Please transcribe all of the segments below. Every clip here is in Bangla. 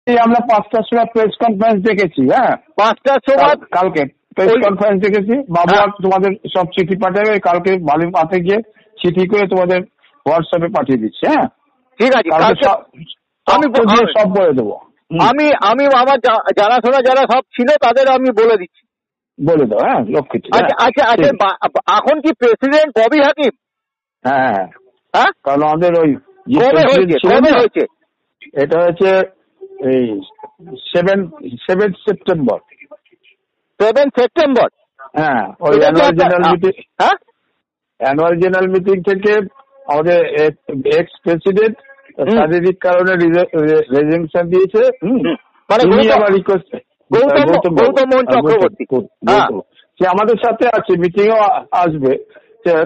আমরা 5টার সময় প্রেস কনফারেন্স দেখেছি। হ্যাঁ, 5টার সময় কালকে প্রেস কনফারেন্স দেখেছি। বাবু আর তোমাদের সব চিঠি পাঠাবে, কালকে বালির মাঠে গিয়ে চিঠি করে তোমাদের হোয়াটসঅ্যাপে পাঠিয়ে দিচ্ছি। হ্যাঁ, ঠিক আছে, আমি সব বলে দেবো। আমি আমার জানাশোনা যারা সব ছিল তাদের আমি বলে দিচ্ছি। বলে দাও। হ্যাঁ, লক্ষ্মী। আচ্ছা, এখন কি প্রেসিডেন্ট ববি হাকিম? হ্যাঁ, কারণ আমাদের ওই কবে হয়েছে? এটা হয়েছে এই 7 সেপ্টেম্বর। 7 সেপ্টেম্বর। হ্যাঁ, ওই অ্যানুয়াল জেনারেল মিটিং থেকে আমাদের এক্স প্রেসিডেন্ট শারীরিক কারণে রেজিগনেশন দিয়েছে। মানে গৌতম চক্রবর্তী সে আমাদের সাথে আছে, মিটিংও আসবে,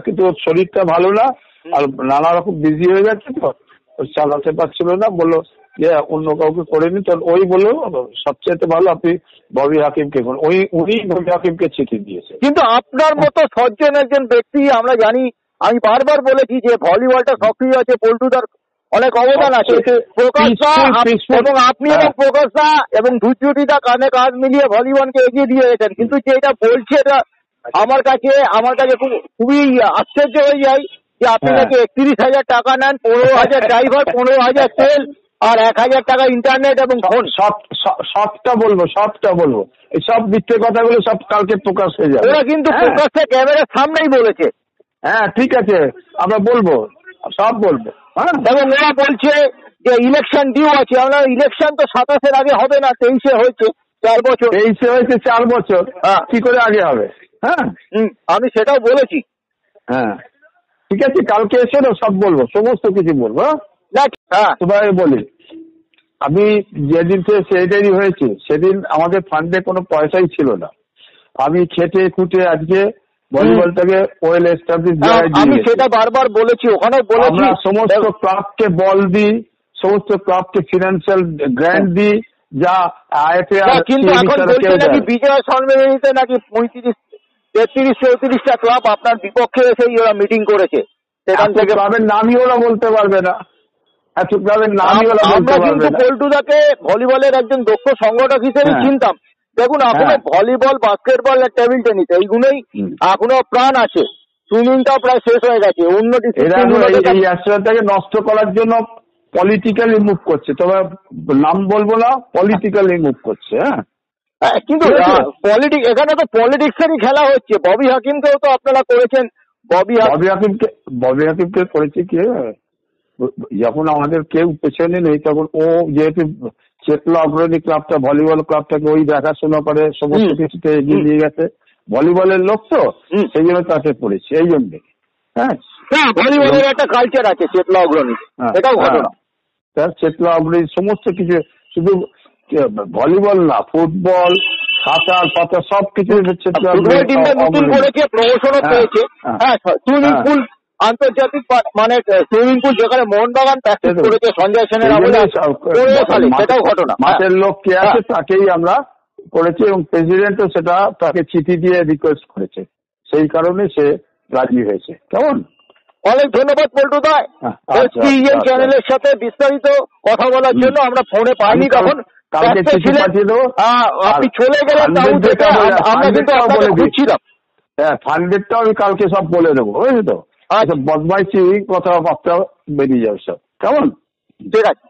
কিন্তু ওর শরীরটা ভালো না, আর নানা রকম বিজি হয়ে যাচ্ছে, তো চালাতে পারছিল না, বললো যে অন্য কাউকে করে নি। তো ওই বললো সবচেয়ে ভালো আপনি ববি হাকিমকে করুন। উনি ববি হাকিমকে চিঠি দিয়েছে। কিন্তু আপনার মতো সজ্জন একজন ব্যক্তি আমরা জানি, আমি বারবার বলেছি যে ভলিবলটা সক্রিয় আছে, পল্টুদার অনেক অবদান আছে, এবং আপনি এবং প্রকাশদা এবং ধুচুটিদা কানে কাজ মিলিয়ে ভলিবলকে এগিয়ে দিয়ে গেছেন। কিন্তু যে এটা বলছে, এটা আমার কাছে খুবই আশ্চর্য হয়ে যায় যে আপনি নাকি 31,000 টাকা নেন, 15,000 ড্রাইভার, 15,000 তেল, আর 1,000 টাকা ইন্টারনেট এবং ফোন। সবটা বলবো এই সব মিথ্যে কথাগুলো সব কালকে প্রকাশ হয়ে যাবে। ওরা কিন্তু প্রকাশ্যে ক্যামেরার সামনেই বলেছে। হ্যাঁ, ঠিক আছে, আমরা বলবো, সব বলবো। হ্যাঁ, এবং ওরা বলছে যে ইলেকশন ডিউ আছে। আমরা ইলেকশন তো 27-এর আগে হবে না, 23-এ হয়েছে 4 বছর। 23-এ হয়েছে 4 বছর, কি করে আগে হবে? হ্যাঁ, আমি সেটাও বলেছি। হ্যাঁ, ঠিক আছে, কালকে এসে না সব বলবো, সমস্ত কিছু বলবো। তোমায় বলি, আমি যেদিন থেকে সেক্রেটারি হয়েছে সেদিন আমাদের ফান্ডে কোনো পয়সাই ছিল না। আমি খেটে খুঁটে আজকে ভলিবলটাকে ওয়েল এস্টাবলিশ জায়গায় দিয়ে, আমি সেটা বারবার বলেছি, ওখানেও বলেছি, আমরা সমস্ত ক্লাবকে বল দিই, সমস্ত ক্লাবকে ফিনান্সিয়াল গ্র্যান্ট দিই, যা আইএফএ। কিন্তু এখন বলছে নাকি বিজয় সম্মেলনীতে নাকি 33-34টা ক্লাব আপনার বিপক্ষে এসেই ওরা মিটিং করেছে। সেখান থেকে ক্লাবের নামই ওরা বলতে পারবে না, এত ক্লাবের নামই ওরা বলতে পারবে না। পল্টুদাকে ভলিবলের একজন দক্ষ সংগঠক হিসেবে চিনতাম। দেখুন, এখনো ভলিবল, বাস্কেটবল আর টেবিল টেনিস এইগুলোই এখনো প্রাণ আছে। সুইমিংটাও প্রায় শেষ হয়ে গেছে। এই অ্যাস্ট্রাটাকে নষ্ট করার জন্য পলিটিক্যালি মুভ করছে, তবে নাম বলবো না, পলিটিক্যালি মুভ করছে। হ্যাঁ, কিন্তু এখানে তো পলিটিক্সেরই খেলা হচ্ছে। ববি হাকিমকেও তো আপনারা করেছেন। ববি হাকিমকে করেছে কি, যখন আমাদের কেউ পেছনে নেই তখন ও যেহেতু চেতলা অগ্রণী ক্লাবটা, ভলিবল ক্লাবটাকে ওই দেখাশোনা করে, সমস্ত কিছুতে এগিয়ে নিয়ে গেছে, ভলিবলের লোক তো, সেই জন্য তাকে পড়েছে। এই জন্যে ভলিবলের একটা কালচার আছে চেতলা অগ্রণী, এটাও ঘটনা। চেতলা অগ্রণী সমস্ত কিছু, শুধু ভলিবল না, ফুটবল, সাঁতার পাতা সবকিছু নতুন করেছে, প্রমোশনও পেয়েছে। হ্যাঁ, সুইমিং পুল, আন্তর্জাতিক মানে সুইমিং পুল যেখানে মোহনবাগান প্র্যাকটিস করেছে সঞ্জয় সেনের আমলে, সেটাও ঘটনা। মাঠের লোক কে আছে তাকেই আমরা করেছি, এবং প্রেসিডেন্টও সেটা তাকে চিঠি দিয়ে রিকোয়েস্ট করেছে, সেই কারণে সে রাজি হয়েছে। কেমন? অনেক ধন্যবাদ পল্টুদা, এসপিএন চ্যানেলের সাথে বিস্তারিত কথা বলার জন্য। আমরা ফোনে পাইনি তখন, কালকে চিঠি পাঠিয়ে দেবো। আপনি চলে গেলেন, আমরা কিন্তু আপনাকে খুঁজছিলাম। হ্যাঁ, ফান্ডেরটাও আমি কালকে সব বলে দেবো, বুঝলি তো? আচ্ছা, বদমাইশি কথাবার্তা বেরিয়ে যাবে সব। কেমন? ঠিক আছে।